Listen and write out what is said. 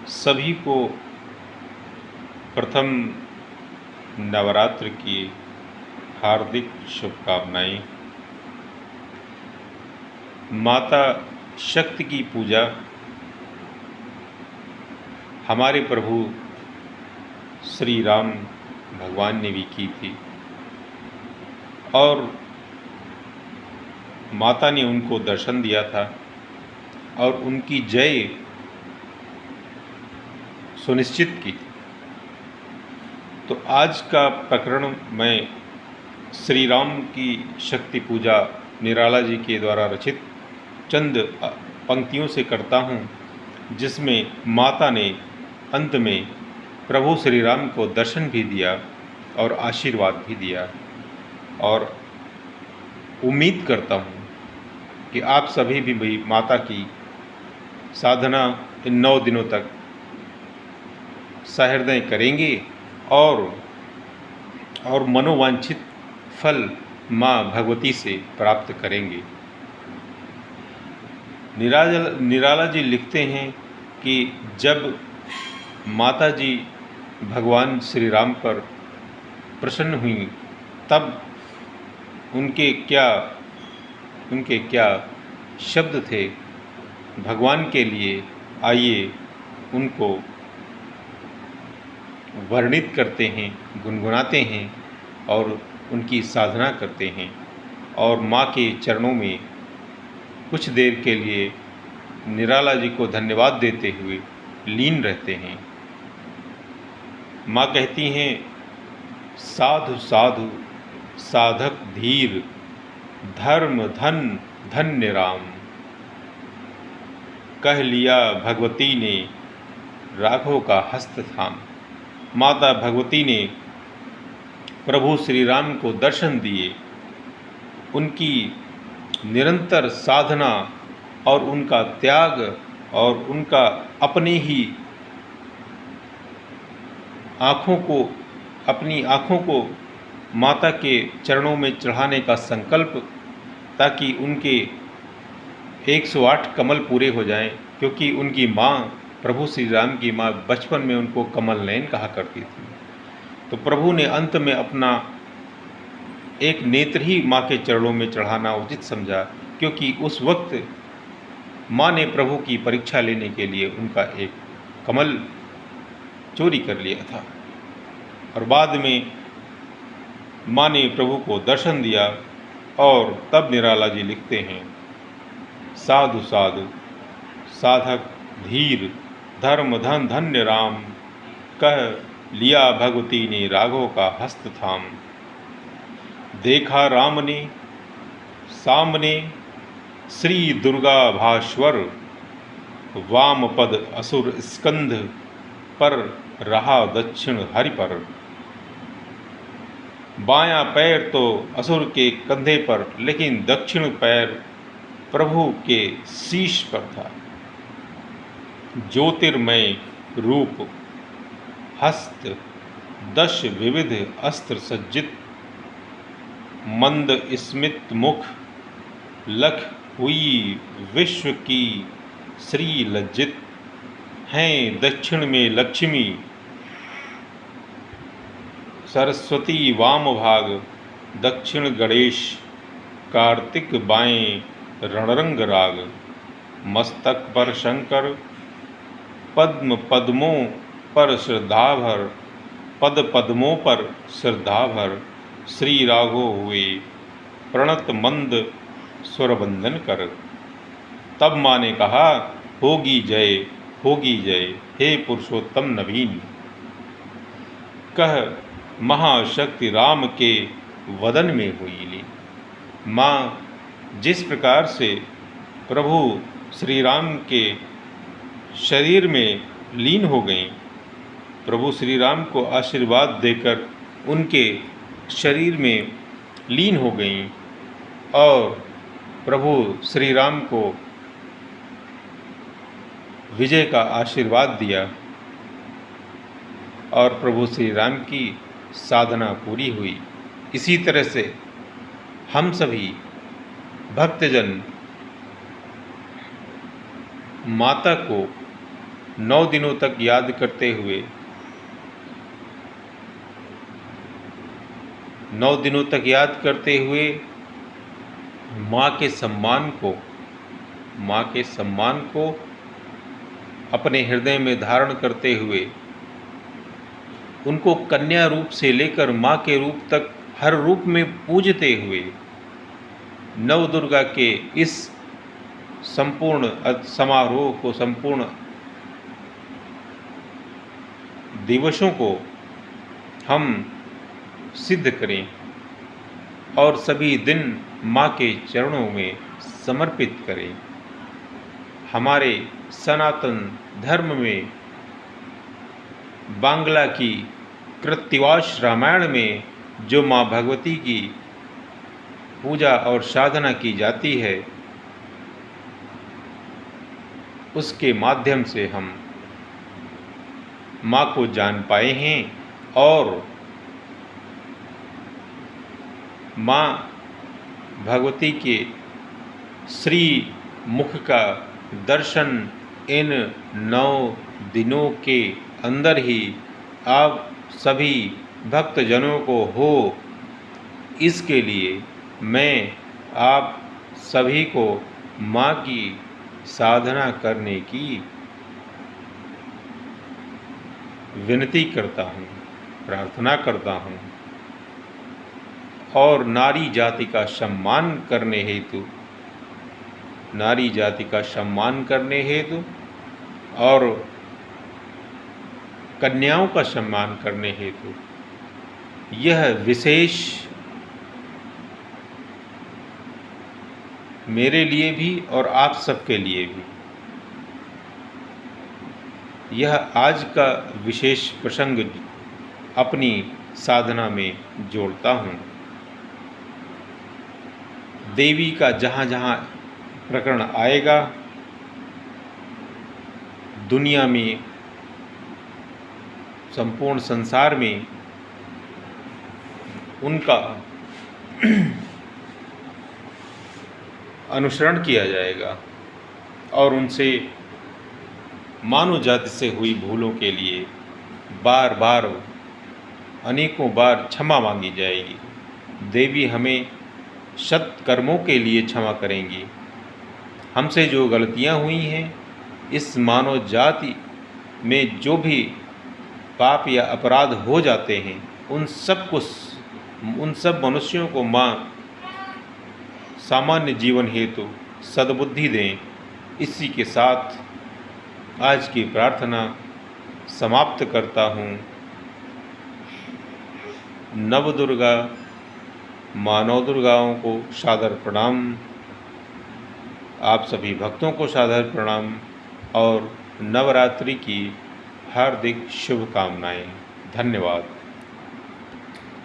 सभी को प्रथम नवरात्र की हार्दिक शुभकामनाएं। माता शक्ति की पूजा हमारे प्रभु श्री राम भगवान ने भी की थी और माता ने उनको दर्शन दिया था और उनकी जय सुनिश्चित की। तो आज का प्रकरण मैं श्री राम की शक्ति पूजा निराला जी के द्वारा रचित चंद पंक्तियों से करता हूँ, जिसमें माता ने अंत में प्रभु श्री राम को दर्शन भी दिया और आशीर्वाद भी दिया। और उम्मीद करता हूँ कि आप सभी भी माता की साधना इन 9 दिनों तक सहृदय करेंगे और मनोवांछित फल माँ भगवती से प्राप्त करेंगे। निराला जी लिखते हैं कि जब माता जी भगवान श्री राम पर प्रसन्न हुई तब उनके क्या शब्द थे भगवान के लिए, आइए उनको वर्णित करते हैं, गुनगुनाते हैं और उनकी साधना करते हैं और माँ के चरणों में कुछ देर के लिए निराला जी को धन्यवाद देते हुए लीन रहते हैं। माँ कहती हैं, साधु साधु साधक धीर, धर्म धन धन्य राम, कह लिया भगवती ने राघव का हस्त थाम। माता भगवती ने प्रभु श्री राम को दर्शन दिए, उनकी निरंतर साधना और उनका त्याग और उनका अपनी आँखों को माता के चरणों में चढ़ाने का संकल्प, ताकि उनके 108 कमल पूरे हो जाएं, क्योंकि उनकी माँ प्रभु श्री राम की माँ बचपन में उनको कमल नयन कहा करती थी। तो प्रभु ने अंत में अपना एक नेत्र ही माँ के चरणों में चढ़ाना उचित समझा, क्योंकि उस वक्त माँ ने प्रभु की परीक्षा लेने के लिए उनका एक कमल चोरी कर लिया था। और बाद में माँ ने प्रभु को दर्शन दिया और तब निराला जी लिखते हैं, साधु साधु साधक धीर, धर्म धन धन्य राम, कह लिया भगवती ने राघव का हस्त थाम। देखा राम ने सामने श्री दुर्गा भास्वर, वाम पद असुर स्कंध पर रहा दक्षिण हरि पर। बायां पैर तो असुर के कंधे पर, लेकिन दक्षिण पैर प्रभु के शीश पर था। ज्योतिर्मय रूप हस्त, 10 विविध अस्त्र सज्जित, मंद स्मित मुख, लख हुई विश्व की श्री लज्जित। हैं दक्षिण में लक्ष्मी सरस्वती, वाम भाग दक्षिण गणेश, कार्तिक बाएं रणरंग राग। मस्तक पर शंकर, पद्म पद्मों पर श्रद्धाभर, पद पद्मों पर श्रद्धाभर, श्री राघव हुए प्रणत मंद स्वरबंदन कर। तब माँ ने कहा, होगी जय हे पुरुषोत्तम नवीन। कह महाशक्ति राम के वदन में हुई लीन। माँ जिस प्रकार से प्रभु श्री राम के शरीर में लीन हो गईं, प्रभु श्री राम को आशीर्वाद देकर उनके शरीर में लीन हो गईं और प्रभु श्री राम को विजय का आशीर्वाद दिया और प्रभु श्री राम की साधना पूरी हुई। इसी तरह से हम सभी भक्तजन माता को 9 दिनों तक याद करते हुए 9 दिनों तक याद करते हुए माँ के सम्मान को अपने हृदय में धारण करते हुए उनको कन्या रूप से लेकर माँ के रूप तक हर रूप में पूजते हुए नवदुर्गा के इस संपूर्ण समारोह को, संपूर्ण दिवसों को हम सिद्ध करें और सभी दिन माँ के चरणों में समर्पित करें। हमारे सनातन धर्म में बांग्ला की कृत्तिवास रामायण में जो माँ भगवती की पूजा और साधना की जाती है, उसके माध्यम से हम माँ को जान पाए हैं और माँ भगवती के श्री मुख का दर्शन इन 9 दिनों के अंदर ही आप सभी भक्तजनों को हो, इसके लिए मैं आप सभी को माँ की साधना करने की विनती करता हूँ, प्रार्थना करता हूँ और नारी जाति का सम्मान करने हेतु और कन्याओं का सम्मान करने हेतु यह विशेष मेरे लिए भी और आप सबके लिए भी यह आज का विशेष प्रसंग अपनी साधना में जोड़ता हूँ। देवी का जहाँ जहाँ प्रकरण आएगा, दुनिया में, संपूर्ण संसार में उनका अनुसरण किया जाएगा और उनसे मानव जाति से हुई भूलों के लिए बार बार, अनेकों बार क्षमा मांगी जाएगी। देवी हमें सत्कर्मों के लिए क्षमा करेंगी। हमसे जो गलतियां हुई हैं, इस मानव जाति में जो भी पाप या अपराध हो जाते हैं, उन सब मनुष्यों को माँ सामान्य जीवन हेतु सद्बुद्धि दें। इसी के साथ आज की प्रार्थना समाप्त करता हूँ। नवदुर्गा माँ नवदुर्गाओं को सादर प्रणाम, आप सभी भक्तों को सादर प्रणाम और नवरात्रि की हार्दिक शुभकामनाएं। धन्यवाद।